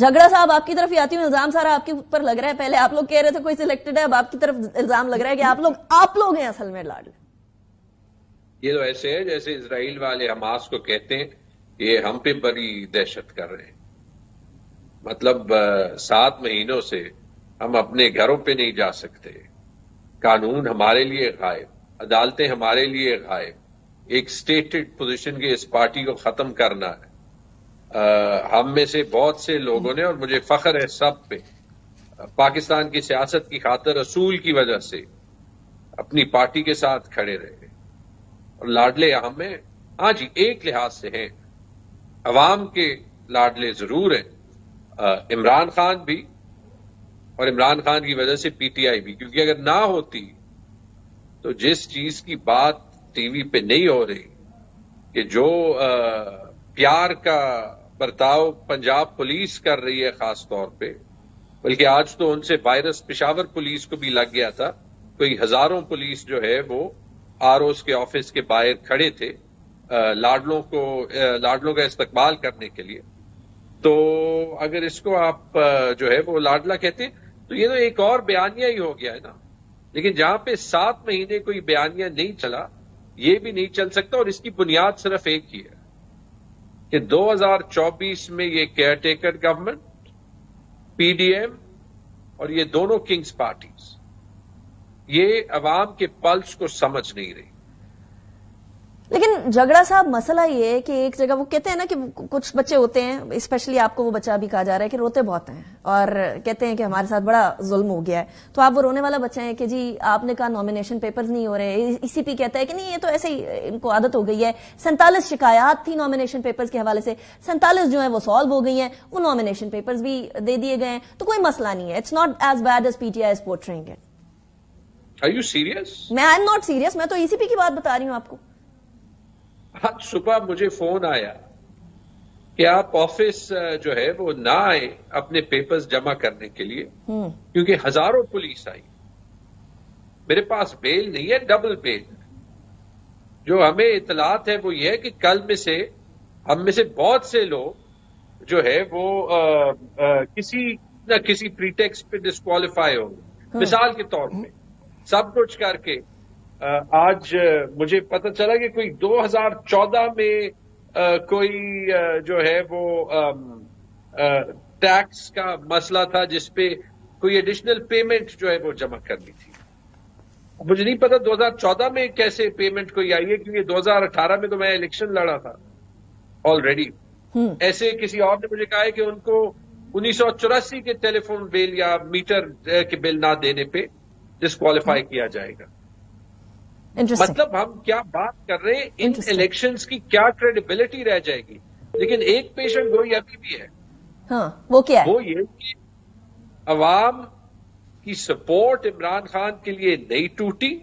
جھگڑا صاحب آپ کی طرف ہی آتی ہوں، الزام سارا آپ کے اوپر لگ رہا ہے. پہلے آپ لوگ کہہ رہے تھے کوئی سلیکٹڈ ہے، اب آپ کی طرف الزام لگ رہا ہے کہ آپ لوگ ہیں اصل میں لاڈلے. یہ تو ایسے ہے جیسے اسرائیل والے حماس کو کہتے ہیں یہ ہم پہ بڑی دہشت کر رہے ہیں. مطلب 7 مہینوں سے ہم اپنے گھروں پہ نہیں جا سکتے، قانون ہمارے لیے غائب، عدالتیں ہمارے لیے غائب. ایک سٹیٹڈ پوزیشن کے اس پارٹی کو ختم کرنا ہے. ہم میں سے بہت سے لوگوں نے، اور مجھے فخر ہے سب پہ، پاکستان کی سیاست کی خاطر اصول کی وجہ سے اپنی پارٹی کے ساتھ کھڑے رہے. اور لاڈلے اہم ہیں. ہاں جی، ایک لحاظ سے ہیں، عوام کے لاڈلے ضرور ہیں. عمران خان بھی، اور عمران خان کی وجہ سے پی ٹی آئی بھی، کیونکہ اگر نہ ہوتی تو جس چیز کی بات ٹی وی پہ نہیں ہو رہی کہ جو پیار کا برتاؤ پنجاب پولیس کر رہی ہے خاص طور پہ، بلکہ آج تو ان سے وائرس پشاور پولیس کو بھی لگ گیا تھا. کوئی ہزاروں پولیس جو ہے وہ آر اوز کے آفس کے باہر کھڑے تھے لاڈلوں کا استقبال کرنے کے لیے. تو اگر اس کو آپ جو ہے وہ لاڈلا کہتے ہیں تو یہ تو ایک اور بیانیہ ہی ہو گیا ہے نا. لیکن جہاں پہ 7 مہینے کوئی بیانیہ نہیں چلا، یہ بھی نہیں چل سکتا. اور اس کی بنیاد صرف ایک ہی ہے کہ 2024 میں یہ caretaker government, P D M اور یہ دونوں کنگز پارٹیز، یہ عوام کے پلس کو سمجھ نہیں رہی. لیکن جھگڑا صاحب مسئلہ یہ ہے کہ ایک جگہ وہ کہتے ہیں نا کہ کچھ بچے ہوتے ہیں، اسپیشلی آپ کو وہ بچہ بھی کہا جا رہا ہے کہ روتے بہت ہیں اور کہتے ہیں کہ ہمارے ساتھ بڑا ظلم ہو گیا ہے. تو آپ وہ رونے والا بچہ ہیں کہ جی آپ نے کہا نامینیشن پیپرز نہیں ہو رہے، ای سی پی کہتا ہے کہ نہیں یہ تو ایسے ہی ان کو عادت ہو گئی ہے. 47 شکایات تھی نامینیشن پیپرز کے حوالے سے، 47 جو ہیں وہ سالو ہو گئی ہیں، وہ نامینیشن پیپرز بھی دے دیے گئے ہیں. تو کوئی مسئلہ نہیں ہے. It's not as bad as P T I is portraying it. Are you serious؟ میں آئی ایم ناٹ سیریس، میں تو ای سی پی کی بات بتا رہی ہوں آپ کو. آج صبح مجھے فون آیا کہ آپ آفس جو ہے وہ نہ آئے اپنے پیپرز جمع کرنے کے لیے کیونکہ ہزاروں پولیس آئی. میرے پاس بیل نہیں ہے، ڈبل بیل. جو ہمیں اطلاعات ہے وہ یہ ہے کہ کل میں سے ہم میں سے بہت سے لوگ جو ہے وہ کسی نہ کسی پریٹیکس پہ ڈسکوالیفائی ہو. مثال کے طور پہ سب کچھ کر کے آج مجھے پتہ چلا کہ کوئی 2014 میں کوئی جو ہے وہ ٹیکس کا مسئلہ تھا جس پہ کوئی ایڈیشنل پیمنٹ جو ہے وہ جمع کرنی تھی. مجھے نہیں پتا 2014 میں کیسے پیمنٹ کوئی آئی ہے، کیونکہ 2018 میں تو میں الیکشن لڑا تھا آلریڈی. ایسے کسی اور نے مجھے کہا ہے کہ ان کو 1984 کے ٹیلی فون بل یا میٹر کے بل نہ دینے پہ ڈسکوالیفائی کیا جائے گا. مطلب ہم کیا بات کر رہے ہیں، ان الیکشنز کی کیا کریڈیبلٹی رہ جائے گی. لیکن ایک پیشن گوئی ابھی بھی ہے. ہاں وہ کیا ہے؟ وہ یہ کہ عوام کی سپورٹ عمران خان کے لیے نہیں ٹوٹی،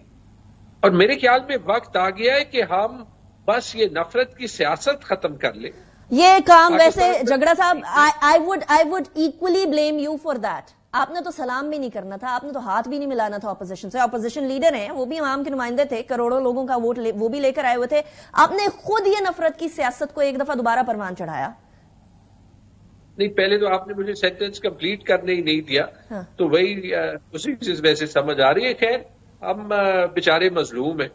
اور میرے خیال میں وقت آ گیا ہے کہ ہم بس یہ نفرت کی سیاست ختم کر لیں. یہ کام ویسے جھگڑا صاحب I would equally blame you for that. آپ نے تو سلام بھی نہیں کرنا تھا، آپ نے تو ہاتھ بھی نہیں ملانا تھا اپوزیشن سے. اپوزیشن لیڈر ہیں، وہ بھی عوام کے نمائندے تھے، کروڑوں لوگوں کا ووٹ وہ بھی لے کر آئے ہوئے تھے. آپ نے خود یہ نفرت کی سیاست کو ایک دفعہ دوبارہ پروان چڑھایا. نہیں، پہلے تو آپ نے مجھے سینٹینس کمپلیٹ کرنے ہی نہیں دیا. تو وہی اسی چیز ویسے سمجھ آ رہی ہے. خیر، ہم بیچارے مظلوم ہیں.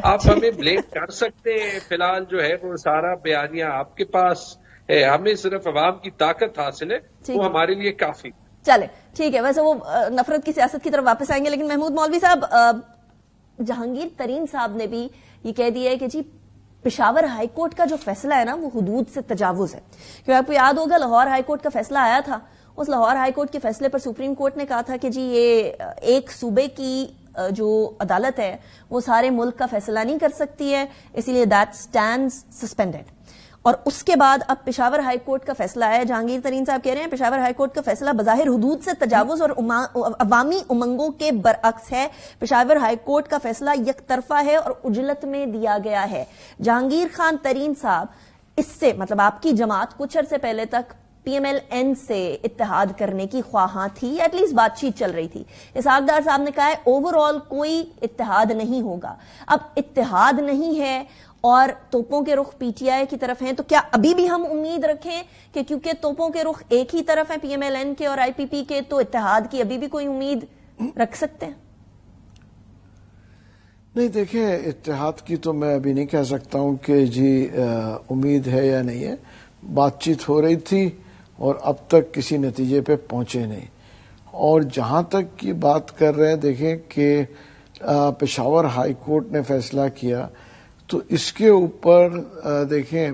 آپ ہمیں بلیم کر سکتے ہیں، فی الحال جو ہے وہ سارا بیانیہ آپ کے پاس ہے. ہمیں صرف عوام کی طاقت حاصل ہے، وہ ہمارے لیے کافی. چلے ٹھیک ہے، ویسے وہ نفرت کی سیاست کی طرف واپس آئیں گے. لیکن محمود مولوی صاحب، جہانگیر ترین صاحب نے بھی یہ کہہ دیا ہے کہ جی پشاور ہائی کورٹ کا جو فیصلہ ہے نا وہ حدود سے تجاوز ہے. کیونکہ آپ کو یاد ہوگا لاہور ہائی کورٹ کا فیصلہ آیا تھا، اس لاہور ہائی کورٹ کے فیصلے پر سپریم کورٹ نے کہا تھا کہ جی یہ ایک صوبے کی جو عدالت ہے وہ سارے ملک کا فیصلہ نہیں کر سکتی ہے، اسی لیے دیٹ اسٹینڈز سسپینڈڈ. اور اس کے بعد اب پشاور ہائی کورٹ کا فیصلہ آیا. جہانگیر ترین صاحب کہہ رہے ہیں پشاور ہائی کورٹ کا فیصلہ بظاہر حدود سے تجاوز اور عوامی امنگوں کے برعکس ہے. پشاور ہائی کورٹ کا فیصلہ یک طرفہ ہے اور اجلت میں دیا گیا ہے. جہانگیر خان ترین صاحب، اس سے مطلب آپ کی جماعت کچھ عرصے پہلے تک پی ایم ایل این سے اتحاد کرنے کی خواہاں تھی، ایٹ لیسٹ بات چیت چل رہی تھی. اسحاق ڈار صاحب نے کہا ہے اوور آل کوئی اتحاد نہیں ہوگا. اب اتحاد نہیں ہے اور توپوں کے رخ پی ٹی آئی کی طرف ہیں، تو کیا ابھی بھی ہم امید رکھیں کہ کیونکہ توپوں کے رخ ایک ہی طرف ہیں پی ایم ایل این کے اور آئی پی پی کے، تو اتحاد کی ابھی بھی کوئی امید رکھ سکتے ہیں؟ نہیں دیکھیں، اتحاد کی تو میں ابھی نہیں کہہ سکتا ہوں کہ جی امید ہے یا نہیں ہے. بات چیت ہو رہی تھی اور اب تک کسی نتیجے پہ پہنچے نہیں. اور جہاں تک کی بات کر رہے ہیں، دیکھیں کہ پشاور ہائی کورٹ نے فیصلہ کیا، تو اس کے اوپر دیکھیں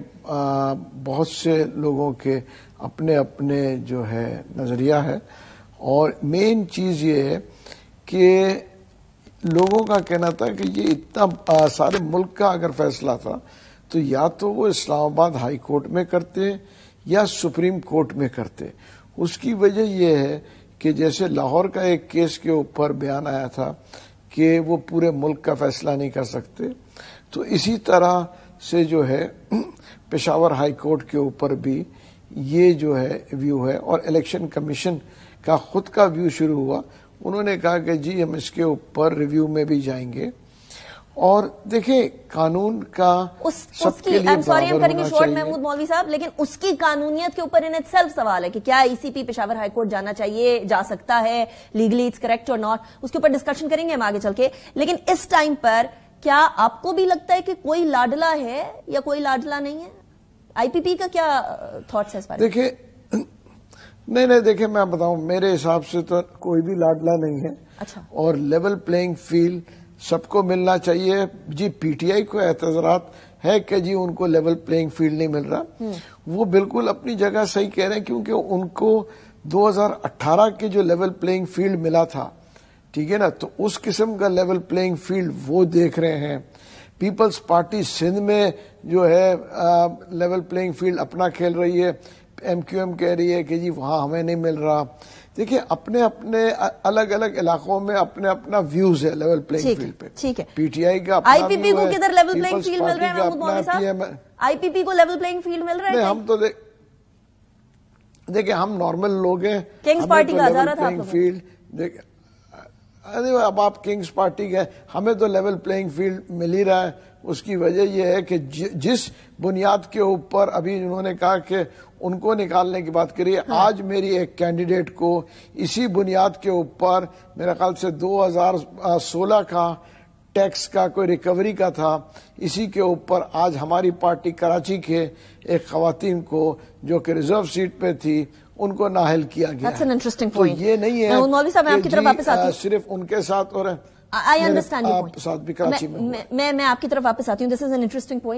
بہت سے لوگوں کے اپنے اپنے جو ہے نظریہ ہے. اور مین چیز یہ ہے کہ لوگوں کا کہنا تھا کہ یہ اتنا سارے ملک کا اگر فیصلہ تھا تو یا تو وہ اسلام آباد ہائی کورٹ میں کرتے یا سپریم کورٹ میں کرتے. اس کی وجہ یہ ہے کہ جیسے لاہور کا ایک کیس کے اوپر بیان آیا تھا کہ وہ پورے ملک کا فیصلہ نہیں کر سکتے، تو اسی طرح سے جو ہے پشاور ہائی کورٹ کے اوپر بھی یہ جو ہے ویو ہے. اور الیکشن کمیشن کا خود کا ویو شروع ہوا. انہوں نے کہا کہ جی ہم اس کے اوپر ریویو میں بھی جائیں گے. اور دیکھیں قانون کا سب کے لیے برابر ہونا چاہیے. محمود مولوی صاحب، لیکن اس کی قانونیت کے اوپر انہیں سیلف سوال ہے کہ کیا ای سی پی پشاور ہائی کورٹ جانا چاہیے، جا سکتا ہے، لیگلی اٹس کریکٹ اور ناٹ. اس کے اوپر ڈسکشن کریں گے ہم آگے چل کے. لیکن اس ٹائم پر کیا آپ کو بھی لگتا ہے کہ کوئی لاڈلا ہے یا کوئی لاڈلا نہیں ہے؟ آئی پی پی کا کیا تھاٹس ہے اس بارے میں؟ دیکھیں نہیں دیکھیں میں بتاؤں، میرے حساب سے تو کوئی بھی لاڈلا نہیں ہے. اچھا. اور لیول پلینگ فیلڈ سب کو ملنا چاہیے. جی پی ٹی آئی کو اعتراضات ہے کہ جی ان کو لیول پلینگ فیلڈ نہیں مل رہا، وہ بالکل اپنی جگہ صحیح کہہ رہے ہیں، کیونکہ ان کو 2018 کے جو لیول پلینگ فیلڈ ملا تھا، ٹھیک ہے نا، تو اس قسم کا لیول پلینگ فیلڈ وہ دیکھ رہے ہیں. پیپلز پارٹی سندھ میں جو ہے لیول پلینگ فیلڈ اپنا کھیل رہی ہے. ایم کیو ایم کہہ رہی ہے کہ جی وہاں ہمیں نہیں مل رہا. دیکھیں اپنے اپنے الگ الگ علاقوں میں اپنے اپنا ویوز ہے لیول پلینگ فیلڈ پہ. ٹھیک ہے. پی ٹی آئی کا آئی پی پی کو کدھر لیول پلینگ فیلڈ مل رہا ہے محمود مولوی صاحب؟ آئی پی پی کو لیول پلینگ فیلڈ مل رہا ہے؟ ہم تو دیکھیں ہم نارمل لوگ ہیں. کنگز پارٹی کا ہزارہ تھا دیکھیں اب آپ کنگز پارٹی کے، ہمیں تو لیول پلینگ فیلڈ مل ہی رہا ہے. اس کی وجہ یہ ہے کہ جس بنیاد کے اوپر ابھی انہوں نے کہا کہ ان کو نکالنے کی بات کری ہے، آج میری ایک کینڈیڈیٹ کو اسی بنیاد کے اوپر میرے خیال سے 2016 کا ٹیکس کا کوئی ریکوری کا تھا، اسی کے اوپر آج ہماری پارٹی کراچی کے ایک خواتین کو جو کہ ریزرو سیٹ پہ تھی ان کو نااہل کیا گیا. تو یہ نہیں ہے صرف ان کے ساتھ اور I understand your point. ساتھ بھی کراچی میں میں آپ کی طرف واپس آتی ہوں. This is an interesting point.